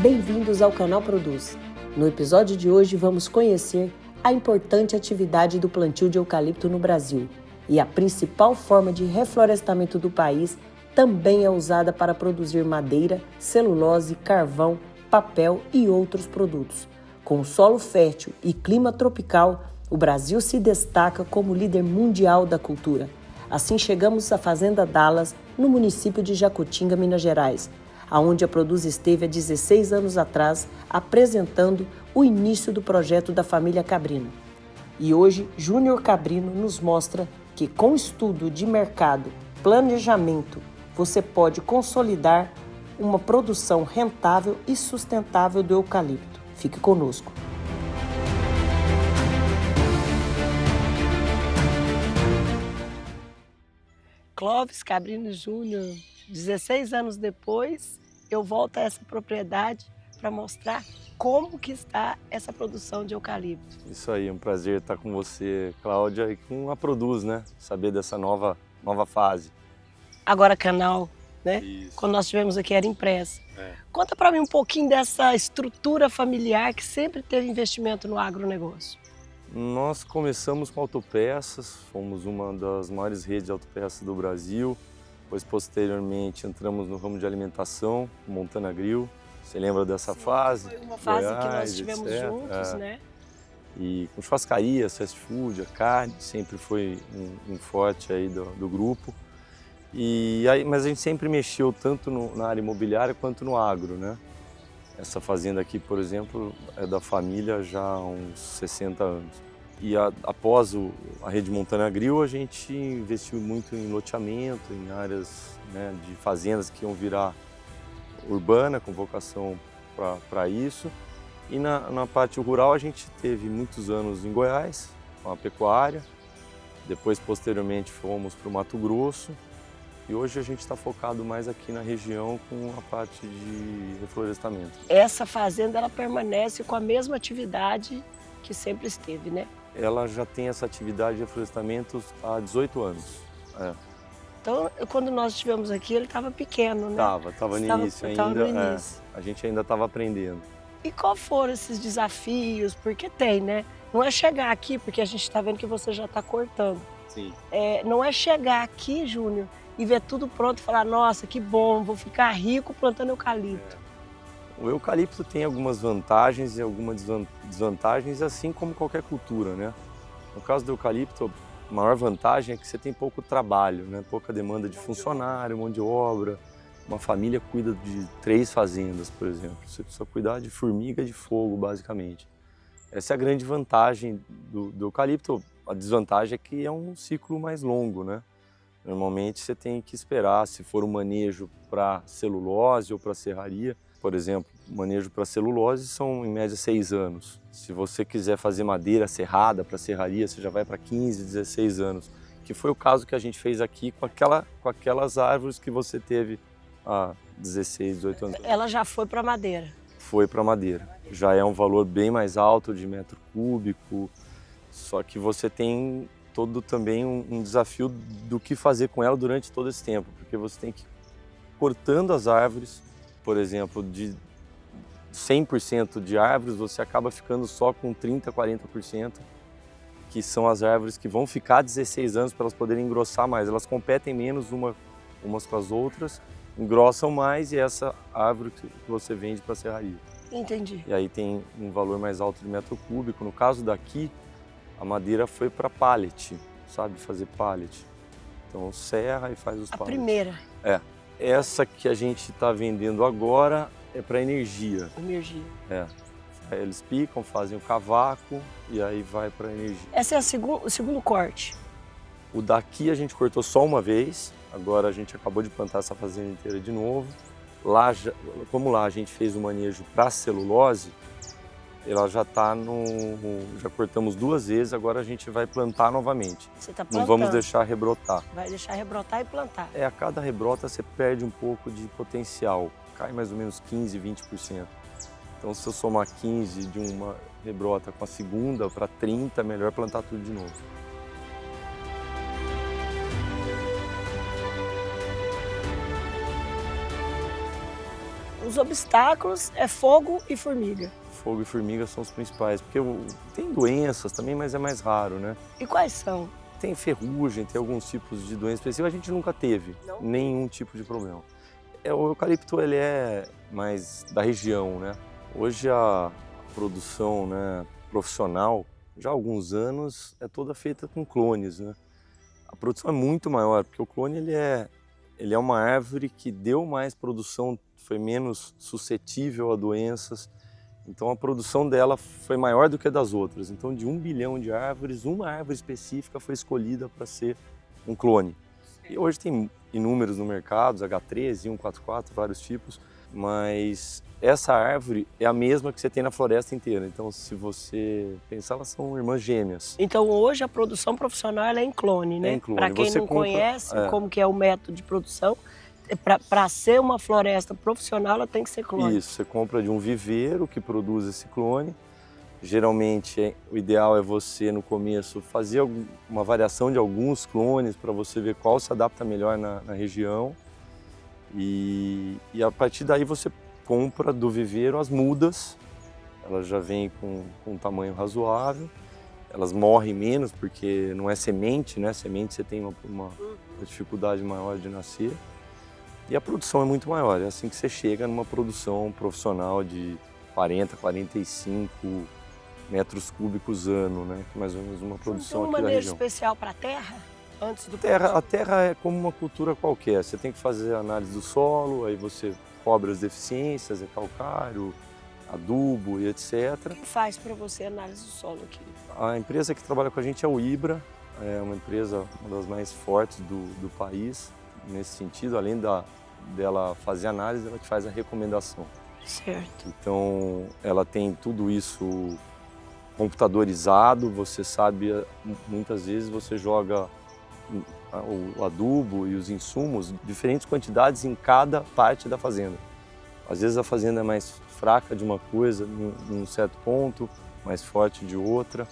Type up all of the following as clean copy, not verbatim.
Bem-vindos ao canal Produz. No episódio de hoje vamos conhecer a importante atividade do plantio de eucalipto no Brasil. E a principal forma de reflorestamento do país também é usada para produzir madeira, celulose, carvão, papel e outros produtos. Com solo fértil e clima tropical, o Brasil se destaca como líder mundial da cultura. Assim chegamos à Fazenda Dallas, no município de Jacutinga, Minas Gerais, aonde a Produz esteve há 16 anos atrás, apresentando o início do projeto da família Cabrino. E hoje, Júnior Cabrino nos mostra que com estudo de mercado, planejamento, você pode consolidar uma produção rentável e sustentável do eucalipto. Fique conosco. Clóvis Cabrino Júnior, 16 anos depois, eu volto a essa propriedade para mostrar como que está essa produção de eucalipto. Isso aí, é um prazer estar com você, Cláudia, e com a Produz, né? Saber dessa nova fase. Agora canal, né? Isso. Quando nós tivemos aqui era impressa. Conta para mim um pouquinho dessa estrutura familiar que sempre teve investimento no agronegócio. Nós começamos com autopeças, fomos uma das maiores redes de autopeças do Brasil. Depois, posteriormente, entramos no ramo de alimentação, Montana Grill. Você lembra dessa fase? Foi uma fase Goiás, que nós tivemos etc. juntos, né? E com churrascarias, fast food, a carne, sempre foi um forte aí do grupo. Mas a gente sempre mexeu tanto na área imobiliária quanto no agro, né? Essa fazenda aqui, por exemplo, é da família já há uns 60 anos. E após a rede Montana Grill, a gente investiu muito em loteamento, em áreas, né, de fazendas que iam virar urbana, com vocação para isso. E na parte rural, a gente teve muitos anos em Goiás, com a pecuária. Depois, posteriormente, fomos para o Mato Grosso. E hoje a gente está focado mais aqui na região com a parte de reflorestamento. Essa fazenda ela permanece com a mesma atividade que sempre esteve, né? Ela já tem essa atividade de reflorestamento há 18 anos. Então, quando nós estivemos aqui, ele estava pequeno, né? Estava no início ainda. A gente ainda estava aprendendo. E qual foram esses desafios? Porque tem, né? Não é chegar aqui, porque a gente está vendo que você já está cortando. Sim. Não é chegar aqui, Júnior, e ver tudo pronto e falar, nossa, que bom, vou ficar rico plantando eucalipto. O eucalipto tem algumas vantagens e algumas desvantagens, assim como qualquer cultura, né? No caso do eucalipto, a maior vantagem é que você tem pouco trabalho, né? Pouca demanda de funcionário, mão de obra. Uma família cuida de 3 fazendas, por exemplo. Você precisa cuidar de formiga e de fogo, basicamente. Essa é a grande vantagem do eucalipto. A desvantagem é que é um ciclo mais longo, né? Normalmente você tem que esperar, se for um manejo para celulose ou para serraria. Por exemplo, manejo para celulose são em média 6 anos. Se você quiser fazer madeira serrada para serraria, você já vai para 15, 16 anos. Que foi o caso que a gente fez aqui com aquelas árvores que você teve há 16, 18 anos. Ela já foi para madeira? Foi para madeira. Já é um valor bem mais alto de metro cúbico, só que você tem todo também um desafio do que fazer com ela durante todo esse tempo, porque você tem que ir cortando as árvores, por exemplo, de 100% de árvores, você acaba ficando só com 30%, 40%, que são as árvores que vão ficar 16 anos para elas poderem engrossar mais. Elas competem menos umas com as outras, engrossam mais e é essa árvore que você vende para serraria. Entendi. E aí tem um valor mais alto de metro cúbico. No caso daqui, a madeira foi para pallet, sabe? Fazer pallet. Então serra e faz os pallets. A primeira? Essa que a gente está vendendo agora é para energia. Energia. Eles picam, fazem o cavaco e aí vai para energia. Esse é o segundo corte? O daqui a gente cortou só uma vez. Agora a gente acabou de plantar essa fazenda inteira de novo. Como lá a gente fez o manejo para celulose, ela já está já cortamos 2 vezes, agora a gente vai plantar novamente. Você está plantando? Não vamos deixar rebrotar. Vai deixar rebrotar e plantar. A cada rebrota você perde um pouco de potencial, cai mais ou menos 15, 20%. Então se eu somar 15 de uma rebrota com a segunda para 30, é melhor plantar tudo de novo. os obstáculos é fogo e formiga. Fogo e formiga são os principais, porque tem doenças também, mas é mais raro, né? E quais são? Tem ferrugem, tem alguns tipos de doença específica, a gente nunca teve nenhum tipo de problema. O eucalipto ele é mais da região, né? Hoje a produção, né, profissional, já há alguns anos, é toda feita com clones, né? A produção é muito maior, porque o clone ele é uma árvore que deu mais produção, foi menos suscetível a doenças. Então a produção dela foi maior do que a das outras. Então de 1 bilhão de árvores, uma árvore específica foi escolhida para ser um clone. E hoje tem inúmeros no mercado, H13, 144, vários tipos, mas essa árvore é a mesma que você tem na floresta inteira. Então se você pensar, elas são irmãs gêmeas. Então hoje a produção profissional ela é em clone, né? É em clone. Para quem não conhece como que é o método de produção, para ser uma floresta profissional, ela tem que ser clone. Isso, você compra de um viveiro que produz esse clone. Geralmente, o ideal é você, no começo, fazer uma variação de alguns clones para você ver qual se adapta melhor na região. E a partir daí você compra do viveiro as mudas. Elas já vêm com um tamanho razoável. Elas morrem menos porque não é semente, né? Semente você tem uma dificuldade maior de nascer. E a produção é muito maior, é assim que você chega numa produção profissional de 40, 45 metros cúbicos ano, né? Que é mais ou menos uma produção aqui da região. Tem um manejo especial para a terra? Antes do a terra é como uma cultura qualquer, você tem que fazer a análise do solo, aí você cobre as deficiências, é calcário, adubo e etc. Quem faz para você a análise do solo aqui? A empresa que trabalha com a gente é o IBRA, é uma empresa, uma das mais fortes do país. Nesse sentido, além dela fazer análise, ela te faz a recomendação. Certo. Então, ela tem tudo isso computadorizado, você sabe, muitas vezes você joga o adubo e os insumos, diferentes quantidades em cada parte da fazenda. Às vezes a fazenda é mais fraca de uma coisa num certo ponto, mais forte de outra.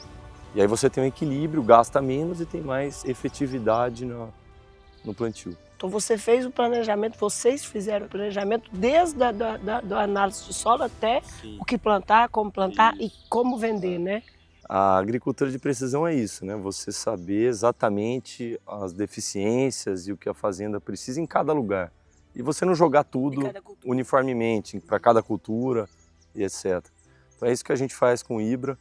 E aí você tem um equilíbrio, gasta menos e tem mais efetividade no plantio. Então você fez o planejamento, vocês fizeram o planejamento desde a análise de solo até o que plantar, como plantar e como vender, né? A agricultura de precisão é isso, né? Você saber exatamente as deficiências e o que a fazenda precisa em cada lugar. E você não jogar tudo uniformemente para cada cultura e etc. Então é isso que a gente faz com o IBRA.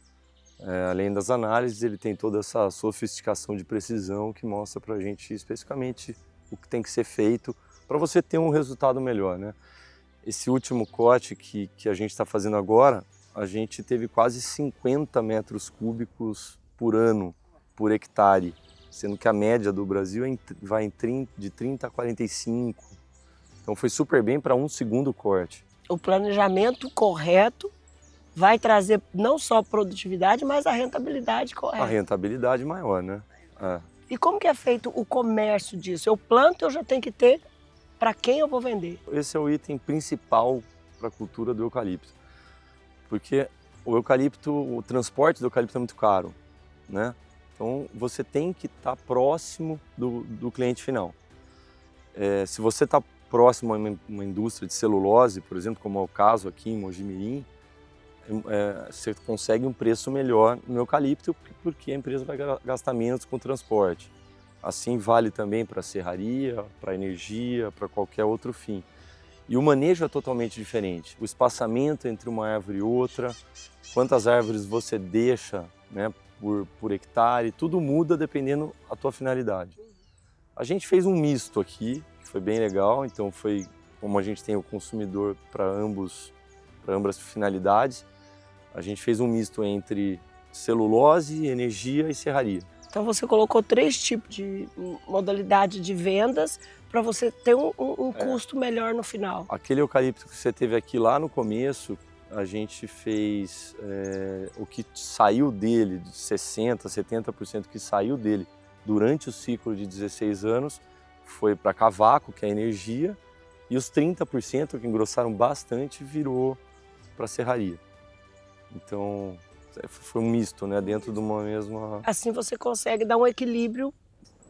Além das análises, ele tem toda essa sofisticação de precisão que mostra para a gente especificamente o que tem que ser feito para você ter um resultado melhor, né? Esse último corte que a gente está fazendo agora, a gente teve quase 50 metros cúbicos por ano, por hectare, sendo que a média do Brasil vai de 30 a 45. Então foi super bem para um segundo corte. O planejamento correto vai trazer não só produtividade, mas a rentabilidade correta. A rentabilidade maior, né? E como que é feito o comércio disso? Eu planto, eu já tenho que ter para quem eu vou vender. Esse é o item principal para a cultura do eucalipto. Porque o eucalipto, o transporte do eucalipto é muito caro, né? Então você tem que estar próximo do cliente final. Se você está próximo a uma indústria de celulose, por exemplo, como é o caso aqui em Mogi Mirim, você consegue um preço melhor no eucalipto porque a empresa vai gastar menos com o transporte. Assim vale também para a serraria, para a energia, para qualquer outro fim. E o manejo é totalmente diferente. O espaçamento entre uma árvore e outra, quantas árvores você deixa, né, por hectare, tudo muda dependendo da tua finalidade. A gente fez um misto aqui, que foi bem legal, então foi como a gente tem o consumidor para ambas finalidades, a gente fez um misto entre celulose, energia e serraria. Então você colocou 3 tipos de modalidade de vendas para você ter um custo melhor no final. Aquele eucalipto que você teve aqui lá no começo, a gente fez o que saiu dele, de 60%, 70% que saiu dele durante o ciclo de 16 anos, foi para cavaco, que é a energia, e os 30% que engrossaram bastante virou para serraria. Então foi um misto, né, dentro de uma mesma... Assim você consegue dar um equilíbrio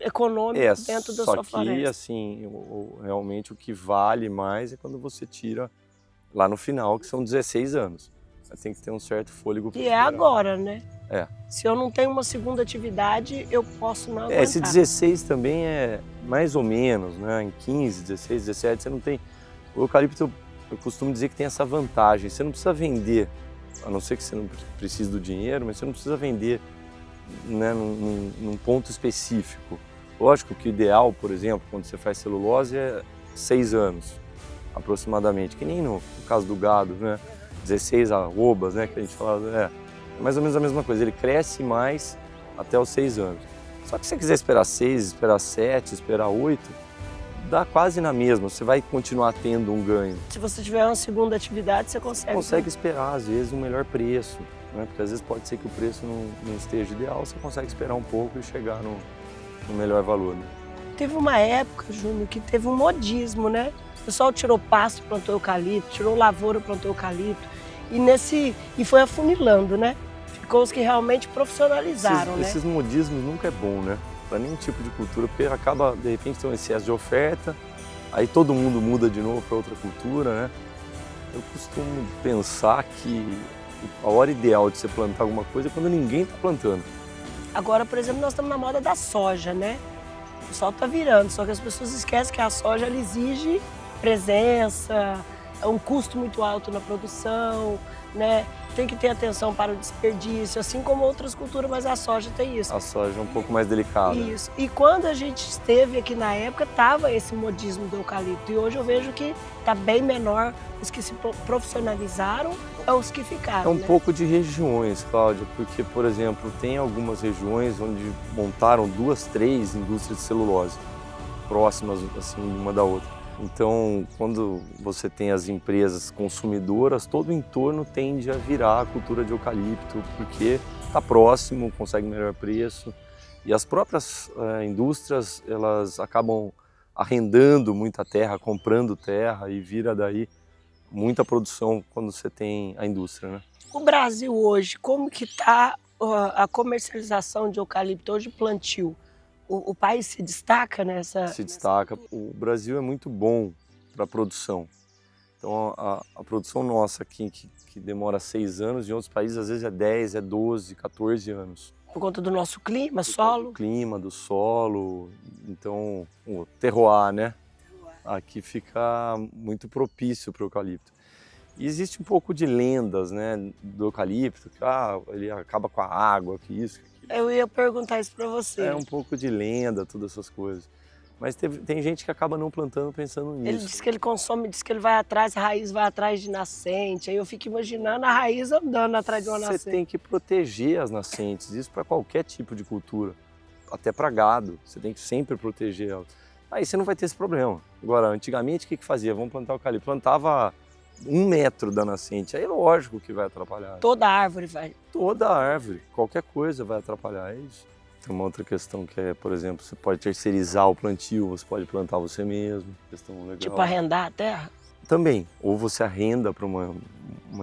econômico dentro da sua floresta. Só que assim, realmente o que vale mais é quando você tira lá no final, que são 16 anos. Você tem que ter um certo fôlego para E é agora, né? É. Se eu não tenho uma segunda atividade, eu posso não aguentar. Esse 16 também é mais ou menos, né? Em 15, 16, 17, você não tem... O eucalipto, eu costumo dizer que tem essa vantagem. Você não precisa vender, a não ser que você não precise do dinheiro, mas você não precisa vender, né, num ponto específico. Lógico que o ideal, por exemplo, quando você faz celulose é 6 anos, aproximadamente. Que nem no caso do gado, né? 16 arrobas, né? Que a gente fala, mais ou menos a mesma coisa. Ele cresce mais até os 6 anos. Só que se você quiser esperar 6, esperar 7, esperar 8, dá quase na mesma. Você vai continuar tendo um ganho. Se você tiver uma segunda atividade, você consegue. Você consegue esperar, às vezes, um melhor preço, né? Porque às vezes pode ser que o preço não esteja ideal, você consegue esperar um pouco e chegar no melhor valor, né? Teve uma época, Júnior, que teve um modismo, né? O pessoal tirou pasto, plantou eucalipto, tirou lavoura, plantou eucalipto. E foi afunilando, né? Ficou os que realmente profissionalizaram, né? Esses modismos nunca é bom, né? Para nenhum tipo de cultura, porque acaba, de repente, tem um excesso de oferta, aí todo mundo muda de novo para outra cultura, né? Eu costumo pensar que a hora ideal de você plantar alguma coisa é quando ninguém está plantando. Agora, por exemplo, nós estamos na moda da soja, né? O pessoal está virando, só que as pessoas esquecem que a soja ela exige presença, é um custo muito alto na produção, né? Tem que ter atenção para o desperdício, assim como outras culturas, mas a soja tem isso. A soja é um pouco mais delicada. Isso. E quando a gente esteve aqui na época, tava esse modismo do eucalipto. E hoje eu vejo que está bem menor os que se profissionalizaram ou os que ficaram. É um né? pouco de regiões, Cláudia, porque, por exemplo, tem algumas regiões onde montaram 2, 3 indústrias de celulose próximas, assim, uma da outra. Então, quando você tem as empresas consumidoras, todo o entorno tende a virar a cultura de eucalipto, porque está próximo, consegue melhor preço. E as próprias indústrias, elas acabam arrendando muita terra, comprando terra e vira daí muita produção quando você tem a indústria, né? O Brasil hoje, como que está a comercialização de eucalipto hoje, plantio? O país se destaca nessa... Se destaca. O Brasil é muito bom para a produção. Então, a produção nossa aqui, que demora 6 anos, em outros países às vezes é 10, é 12, 14 anos. Por conta do nosso clima, Por solo? conta do clima, do solo, então o terroir, né? Aqui fica muito propício para o eucalipto. E existe um pouco de lendas, né, do eucalipto, que ele acaba com a água, que isso, que aquilo. Eu ia perguntar isso para você. É um pouco de lenda, todas essas coisas. Mas tem gente que acaba não plantando pensando nisso. Ele diz que ele consome, diz que ele vai atrás, a raiz vai atrás de nascente. Aí eu fico imaginando a raiz andando atrás de uma nascente. Você tem que proteger as nascentes, isso para qualquer tipo de cultura, até para gado, você tem que sempre proteger elas. Aí você não vai ter esse problema. Agora, antigamente o que fazia? Vamos plantar eucalipto. Plantava 1 metro da nascente, aí lógico que vai atrapalhar. Toda árvore vai. Toda árvore, qualquer coisa vai atrapalhar, é isso. Tem uma outra questão que é, por exemplo, você pode terceirizar o plantio, você pode plantar você mesmo, questão legal. Tipo arrendar a terra? Também, ou você arrenda para uma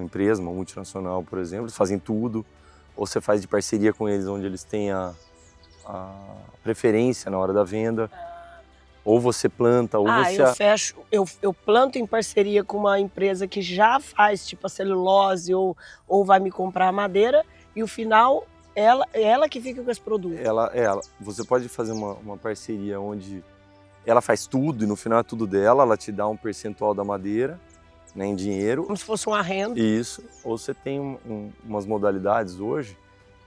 empresa, uma multinacional, por exemplo, eles fazem tudo, ou você faz de parceria com eles, onde eles têm a preferência na hora da venda. Ou você planta, ou você... eu planto em parceria com uma empresa que já faz tipo a celulose ou vai me comprar a madeira e o final ela que fica com esse produto. Você pode fazer uma parceria onde ela faz tudo e no final é tudo dela, ela te dá um percentual da madeira, né, em dinheiro. Como se fosse um arrendo. Isso, ou você tem umas modalidades hoje,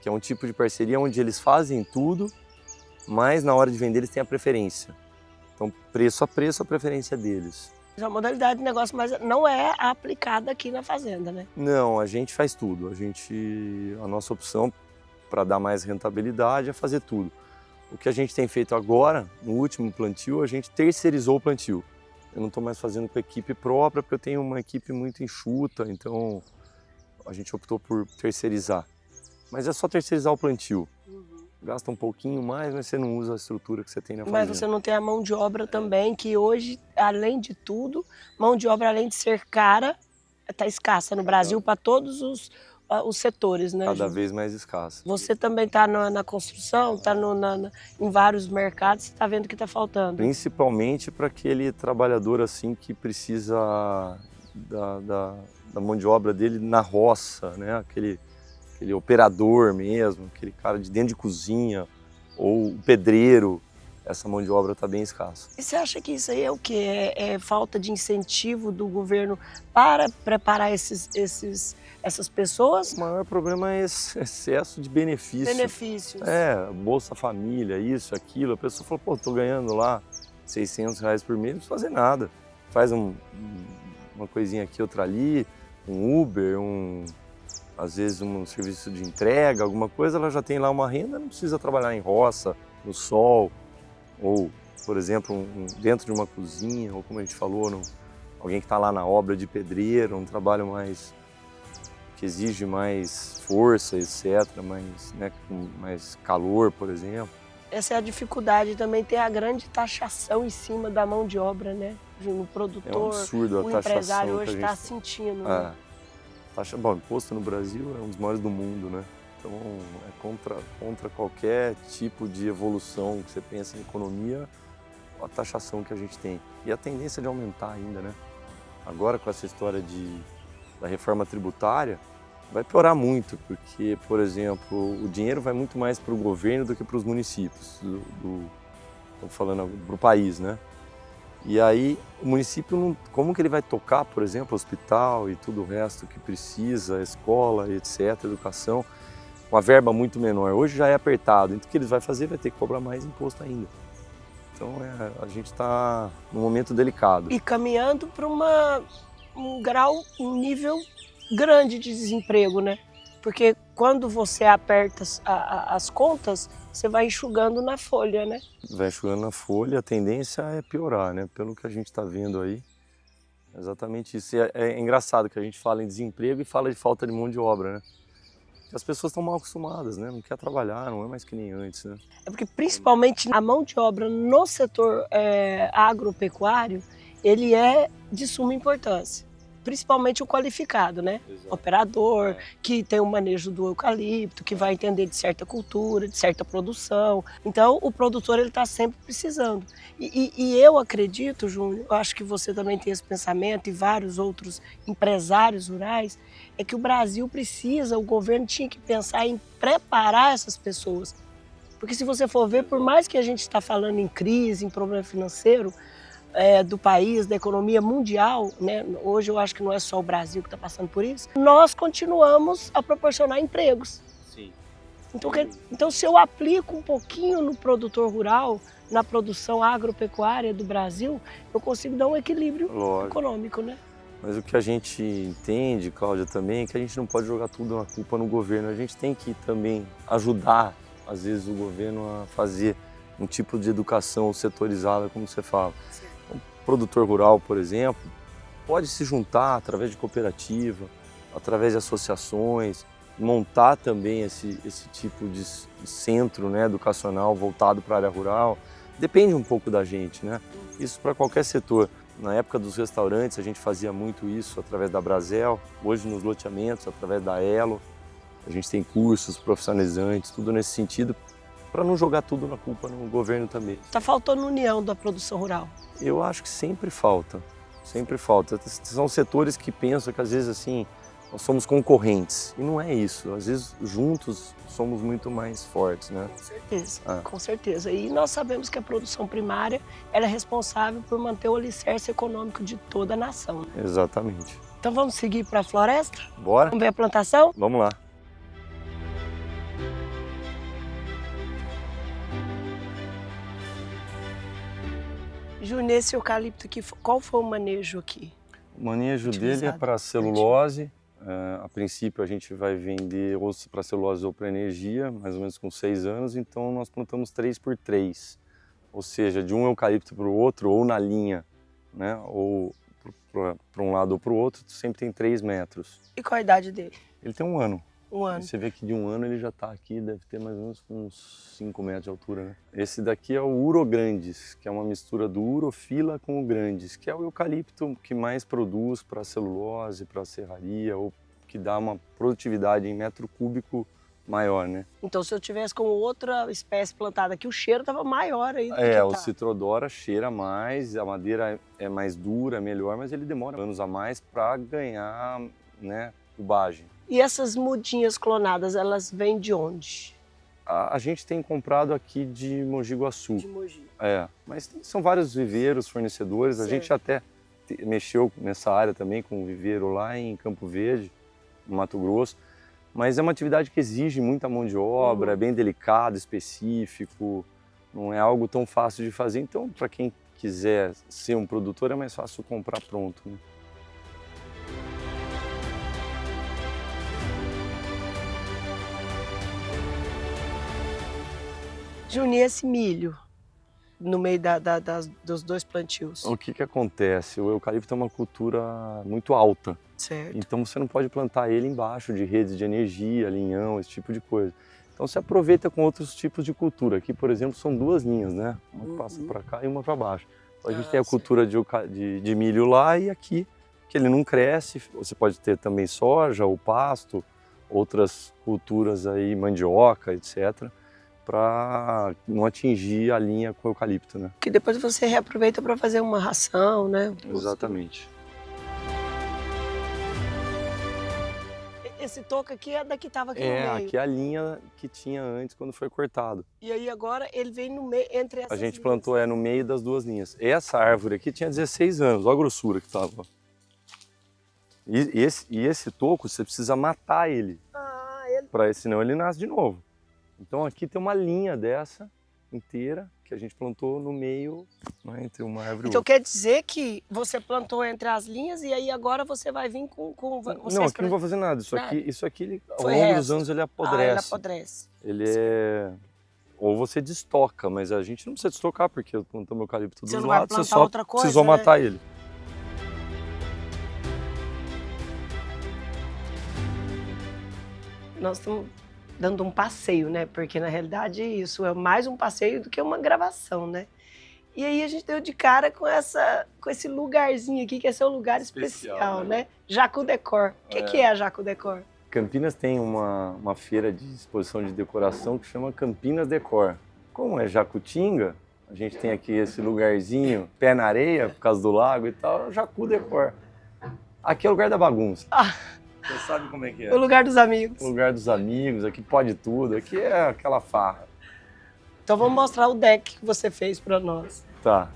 que é um tipo de parceria onde eles fazem tudo, mas na hora de vender eles têm a preferência. Então, preço a preferência deles. É uma modalidade de negócio, mas não é aplicada aqui na fazenda, né? Não, a gente faz tudo. A nossa opção para dar mais rentabilidade é fazer tudo. O que a gente tem feito agora, no último plantio, a gente terceirizou o plantio. Eu não estou mais fazendo com equipe própria, porque eu tenho uma equipe muito enxuta, então a gente optou por terceirizar. Mas é só terceirizar o plantio. Gasta um pouquinho mais, mas você não usa a estrutura que você tem na fazenda. Mas você não tem a mão de obra também, que hoje, além de tudo, mão de obra, além de ser cara, está escassa no Brasil para todos os setores, né? Cada vez mais escassa. Você também está na construção, está em vários mercados, você está vendo que está faltando. Principalmente para aquele trabalhador assim que precisa da mão de obra dele na roça, né? Aquele operador mesmo, aquele cara de dentro de cozinha, ou o pedreiro, essa mão de obra está bem escassa. E você acha que isso aí é o quê? É falta de incentivo do governo para preparar essas pessoas? O maior problema é esse excesso de benefício. Benefícios. Bolsa Família, isso, aquilo. A pessoa fala, pô, tô ganhando lá R$ 600 por mês, não precisa fazer nada. Faz uma coisinha aqui, outra ali, um Uber, às vezes um serviço de entrega, alguma coisa, ela já tem lá uma renda, não precisa trabalhar em roça, no sol, ou, por exemplo, dentro de uma cozinha, ou como a gente falou, alguém que está lá na obra de pedreiro, um trabalho que exige mais força, etc., com mais calor, por exemplo. Essa é a dificuldade também, ter a grande taxação em cima da mão de obra, né? O produtor, é um absurdo a o taxação empresário hoje que está sentindo. Né? Bom, imposto no Brasil é um dos maiores do mundo, né? Então é contra qualquer tipo de evolução que você pensa em economia, a taxação que a gente tem. E a tendência de aumentar ainda, né? Agora com essa história da reforma tributária, vai piorar muito, porque, por exemplo, o dinheiro vai muito mais para o governo do que para os municípios, estou falando para o país, né? E aí o município, como que ele vai tocar, por exemplo, o hospital e tudo o resto que precisa, escola, etc., educação, com a verba muito menor. Hoje já é apertado, então o que eles vão fazer? Vai ter que cobrar mais imposto ainda. Então a gente está num momento delicado. E caminhando para um nível grande de desemprego, né? Porque quando você aperta as contas, você vai enxugando na folha, né? Vai enxugando na folha, a tendência é piorar, né? Pelo que a gente está vendo aí, é exatamente isso. É engraçado que a gente fala em desemprego e fala de falta de mão de obra, né? As pessoas estão mal acostumadas, né? Não quer trabalhar, não é mais que nem antes, né? É porque principalmente a mão de obra no setor agropecuário, ele é de suma importância. Principalmente o qualificado, né? Exato. Operador, que tem o manejo do eucalipto, que vai entender de certa cultura, de certa produção. Então, o produtor ele está sempre precisando. E eu acredito, Júnior, eu acho que você também tem esse pensamento e vários outros empresários rurais, é que o Brasil precisa, o governo tinha que pensar em preparar essas pessoas. Porque se você for ver, por mais que a gente está falando em crise, em problema financeiro, do país, da economia mundial, né? Hoje eu acho que não é só o Brasil que está passando por isso, nós continuamos a proporcionar empregos. Sim. Então, se eu aplico um pouquinho no produtor rural, na produção agropecuária do Brasil, eu consigo dar um equilíbrio econômico, né? Mas o que a gente entende, Cláudia, também, é que a gente não pode jogar tudo a culpa no governo. A gente tem que também ajudar, às vezes, o governo a fazer um tipo de educação setorizada, como você fala. Sim. O produtor rural, por exemplo, pode se juntar através de cooperativa, através de associações, montar também esse tipo de centro, né, educacional voltado para a área rural. Depende um pouco da gente, né? Isso para qualquer setor. Na época dos restaurantes a gente fazia muito isso através da Brasel, hoje nos loteamentos, através da Elo. A gente tem cursos profissionalizantes, tudo nesse sentido, para não jogar tudo na culpa no governo também. Está faltando união da produção rural? Eu acho que sempre falta, sempre falta. São setores que pensam que às vezes assim, nós somos concorrentes, e não é isso. Às vezes juntos somos muito mais fortes, né? Com certeza, com certeza. E nós sabemos que a produção primária ela é responsável por manter o alicerce econômico de toda a nação. Exatamente. Então vamos seguir para a floresta? Bora. Vamos ver a plantação? Vamos lá. Júnior, esse eucalipto aqui, qual foi o manejo aqui? O manejo dele é para celulose. A princípio a gente vai vender ou para celulose ou para energia, mais ou menos com 6 anos, então nós plantamos 3x3. Ou seja, de um eucalipto para o outro, ou na linha, né? Ou para um lado ou para o outro, sempre tem 3 metros. E qual a idade dele? Ele tem 1 ano. Um ano. E você vê que de 1 ano ele já está aqui, deve ter mais ou menos uns 5 metros de altura, né? Esse daqui é o Urograndes, que é uma mistura do Urofila com o Grandes, que é o eucalipto que mais produz para celulose, para serraria, ou que dá uma produtividade em metro cúbico maior, né? Então, se eu tivesse com outra espécie plantada aqui, o cheiro estava maior aí do que É, o tá. Citrodora cheira mais, a madeira é mais dura, melhor, mas ele demora anos a mais para ganhar, né, tubagem. E essas mudinhas clonadas, elas vêm de onde? A gente tem comprado aqui de Mogi Guaçu. De Mogi. É, mas são vários viveiros, fornecedores. A gente até mexeu nessa área também com um viveiro lá em Campo Verde, no Mato Grosso. Mas é uma atividade que exige muita mão de obra, é bem delicado, específico, não é algo tão fácil de fazer. Então, para quem quiser ser um produtor, é mais fácil comprar pronto, né? Juninho, esse milho no meio dos dois plantios, O que acontece? O eucalipto é uma cultura muito alta. certo? Então você não pode plantar ele embaixo de redes de energia, linhão, esse tipo de coisa. Então você aproveita com outros tipos de cultura. Aqui, por exemplo, são duas linhas, né? Uma passa para cá e uma para baixo. Então a gente tem a cultura de milho lá e aqui, que ele não cresce. Você pode ter também soja ou pasto, outras culturas aí, mandioca, etc., para não atingir a linha com o eucalipto, né? Que depois você reaproveita para fazer uma ração, né? Exatamente. Esse toco aqui é da que estava aqui no É, meio. aqui é a linha que tinha antes quando foi cortado. E aí agora ele vem no meio, entre essas A gente linhas. plantou no meio das duas linhas. Essa árvore aqui tinha 16 anos, olha a grossura que estava. E esse toco, você precisa matar ele, senão ele nasce de novo. Então aqui tem uma linha dessa inteira que a gente plantou no meio, né, entre uma árvore e Então outra. quer dizer que você plantou entre as linhas e aí agora você vai vir com Não, aqui não vou fazer nada. Isso aqui ele, ao Foi longo resto. dos anos ele Ah, ele apodrece. apodrece. Ele é... Ou você destoca, mas a gente não precisa destocar porque plantamos eucalipto Você dos não vai lados, você plantar só outra coisa, precisou né? matar ele. Nós estamos dando um passeio, né? Porque na realidade isso é mais um passeio do que uma gravação, né? E aí a gente deu de cara com esse lugarzinho aqui, que é seu lugar especial, né? Jacu Decor. O que é a Jacu Decor? Campinas tem uma feira de exposição de decoração que chama Campinas Decor. Como é Jacutinga, a gente tem aqui esse lugarzinho, pé na areia, por causa do lago e tal, é o Jacu Decor. Aqui é o lugar da bagunça. Você sabe como é que é? O lugar dos amigos. O lugar dos amigos, aqui pode tudo, aqui é aquela farra. Então vamos mostrar o deck que você fez para nós. Tá.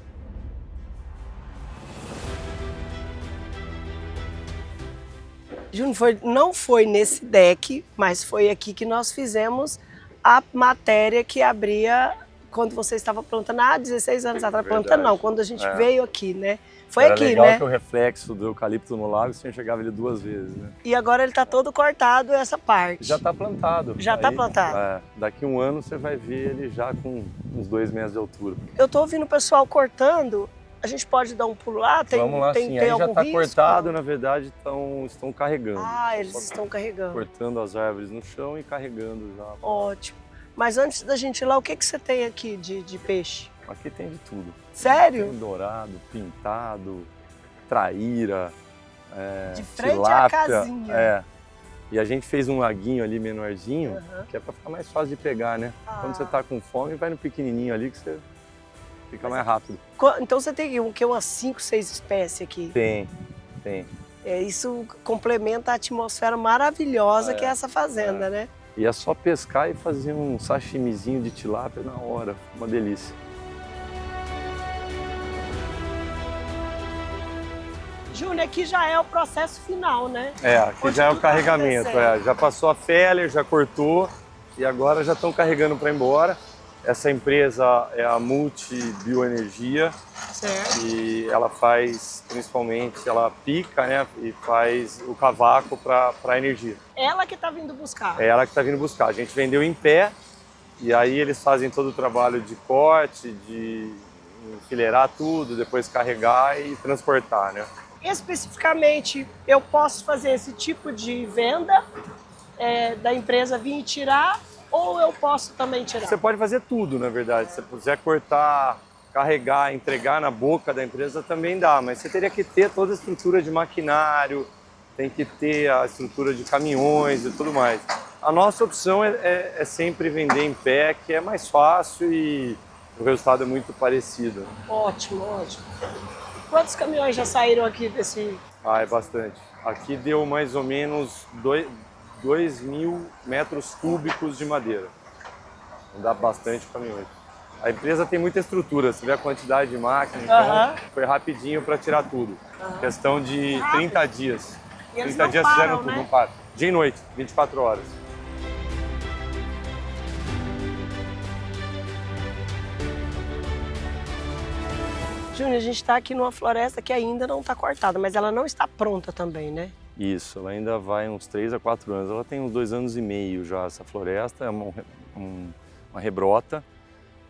Júnior, não foi nesse deck, mas foi aqui que nós fizemos a matéria que abria quando você estava plantando há 16 anos atrás. Plantando não, quando a gente veio aqui, né? Foi Era aqui, legal, né? que o reflexo do eucalipto no lago, você enxergava ele duas vezes, né? E agora ele está todo cortado, essa parte. Já está plantado. Já está plantado. É, daqui um ano você vai ver ele já com uns 2 metros de altura. Eu estou ouvindo o pessoal cortando. A gente pode dar um pulo lá? Vamos lá, sim. Aí já está cortado, na verdade, estão carregando. Ah, eles estão carregando. Cortando as árvores no chão e carregando já. Ótimo. Mas antes da gente ir lá, o que você tem aqui de peixe? Aqui tem de tudo. Sério? Tem dourado, pintado, traíra, de frente tilápia. à casinha. É. E a gente fez um laguinho ali menorzinho, que é para ficar mais fácil de pegar, né? Quando você está com fome, vai no pequenininho ali que você fica mais rápido. Então você tem umas 5, 6 espécies aqui? Tem. Isso complementa a atmosfera maravilhosa que é essa fazenda, né? E é só pescar e fazer um sashimizinho de tilápia na hora, uma delícia. Júnior, aqui já é o processo final, né? Aqui já é o carregamento. Já passou a feller, já cortou e agora já estão carregando para ir embora. Essa empresa é a Multi Bioenergia. Certo. E ela faz, principalmente, ela pica, né, e faz o cavaco para energia. Ela que está vindo buscar. É ela que está vindo buscar. A gente vendeu em pé e aí eles fazem todo o trabalho de corte, de enfileirar tudo, depois carregar e transportar, né? Especificamente, eu posso fazer esse tipo de venda da empresa vir tirar ou eu posso também tirar? Você pode fazer tudo, na verdade. Se você puder cortar, carregar, entregar na boca da empresa também dá, mas você teria que ter toda a estrutura de maquinário, tem que ter a estrutura de caminhões e tudo mais. A nossa opção é sempre vender em pé, que é mais fácil e o resultado é muito parecido. Ótimo, ótimo. Quantos caminhões já saíram aqui desse... É bastante. Aqui deu mais ou menos 2.000 metros cúbicos de madeira. Dá bastante caminhões. A empresa tem muita estrutura, você vê a quantidade de máquina, então foi rapidinho para tirar tudo. Questão de 30 dias. E eles 30 não dias param, fizeram tudo, né? não para. Dia e noite, 24 horas. Júnior, a gente está aqui numa floresta que ainda não está cortada, mas ela não está pronta também, né? Isso, ela ainda vai uns 3 a 4 anos. Ela tem uns 2 anos e meio já, essa floresta. É uma rebrota.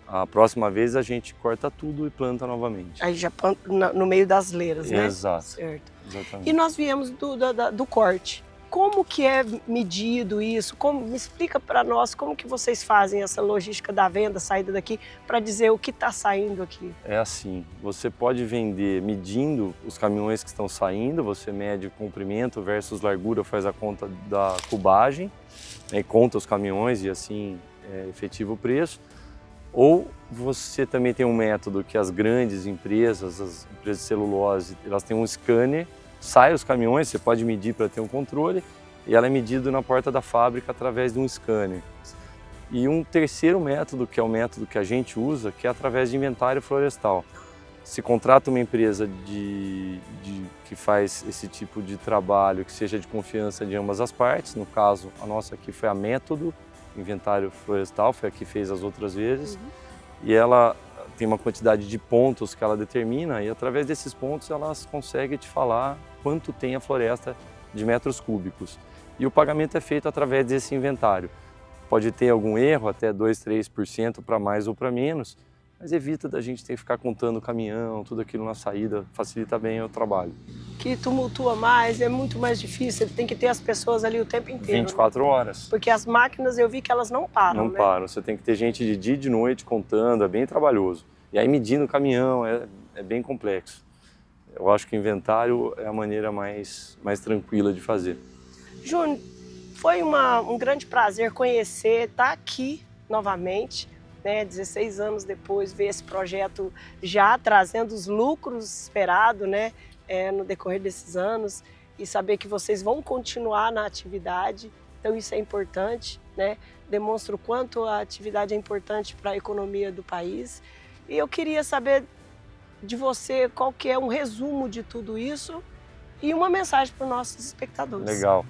A próxima vez a gente corta tudo e planta novamente. Aí já no meio das leiras, né? Exato. Certo. Exatamente. E nós viemos do corte. Como que é medido isso? Me explica para nós como que vocês fazem essa logística da venda, saída daqui, para dizer o que está saindo aqui. É assim, você pode vender medindo os caminhões que estão saindo, você mede o comprimento versus largura, faz a conta da cubagem, né, conta os caminhões e assim efetiva o preço. Ou você também tem um método que as grandes empresas, as empresas de celulose, elas têm um scanner, sai os caminhões, você pode medir para ter um controle, e ela é medida na porta da fábrica através de um scanner. E um terceiro método, que é o método que a gente usa, que é através de inventário florestal. Se contrata uma empresa que faz esse tipo de trabalho, que seja de confiança de ambas as partes, no caso, a nossa aqui foi a Método Inventário Florestal, foi a que fez as outras vezes, e ela tem uma quantidade de pontos que ela determina, e através desses pontos elas conseguem te falar quanto tem a floresta de metros cúbicos. E o pagamento é feito através desse inventário. Pode ter algum erro, até 2, 3% para mais ou para menos, mas evita da gente ter que ficar contando o caminhão, tudo aquilo na saída, facilita bem o trabalho. Que tumultua mais, é muito mais difícil, tem que ter as pessoas ali o tempo inteiro. 24 horas. Porque as máquinas eu vi que elas não param, Não né? param, você tem que ter gente de dia e de noite contando, é bem trabalhoso. E aí medindo o caminhão é bem complexo. Eu acho que o inventário é a maneira mais tranquila de fazer. Júnior, foi um grande prazer conhecer, estar aqui novamente, né, 16 anos depois, ver esse projeto já trazendo os lucros esperados, né, no decorrer desses anos, e saber que vocês vão continuar na atividade, então isso é importante, né, demonstra o quanto a atividade é importante para a economia do país. E eu queria saber de você qual que é um resumo de tudo isso e uma mensagem para os nossos espectadores. Legal.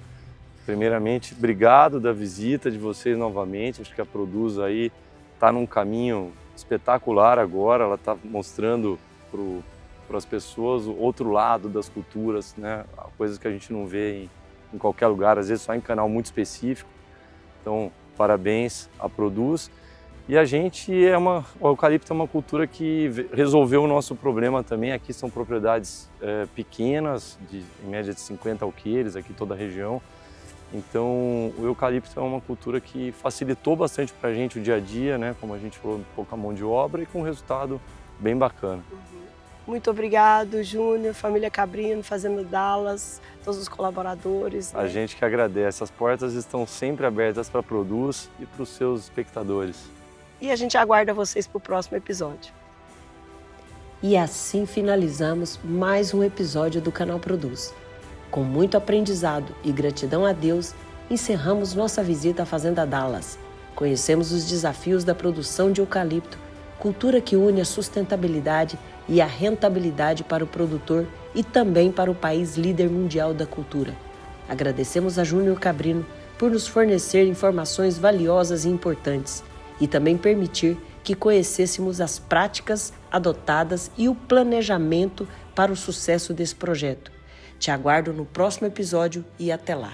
Primeiramente, obrigado da visita de vocês novamente, acho que a Produz aí está num caminho espetacular agora, ela está mostrando para as pessoas o outro lado das culturas, né? Coisas que a gente não vê em qualquer lugar, às vezes só em canal muito específico. Então, parabéns à Produz. E a gente o eucalipto é uma cultura que resolveu o nosso problema também. Aqui são propriedades pequenas, em média de 50 alqueires, aqui toda a região. Então, o eucalipto é uma cultura que facilitou bastante para a gente o dia a dia, né? Como a gente falou, pouca mão de obra e com um resultado bem bacana. Muito obrigado, Júnior, família Cabrino, Fazenda Dallas, todos os colaboradores. A gente que agradece. As portas estão sempre abertas para a Produz e para os seus espectadores. E a gente aguarda vocês para o próximo episódio. E assim finalizamos mais um episódio do canal Produz. Com muito aprendizado e gratidão a Deus, encerramos nossa visita à Fazenda Dallas. Conhecemos os desafios da produção de eucalipto, cultura que une a sustentabilidade e a rentabilidade para o produtor e também para o país líder mundial da cultura. Agradecemos a Júnior Cabrino por nos fornecer informações valiosas e importantes e também permitir que conhecêssemos as práticas adotadas e o planejamento para o sucesso desse projeto. Te aguardo no próximo episódio e até lá!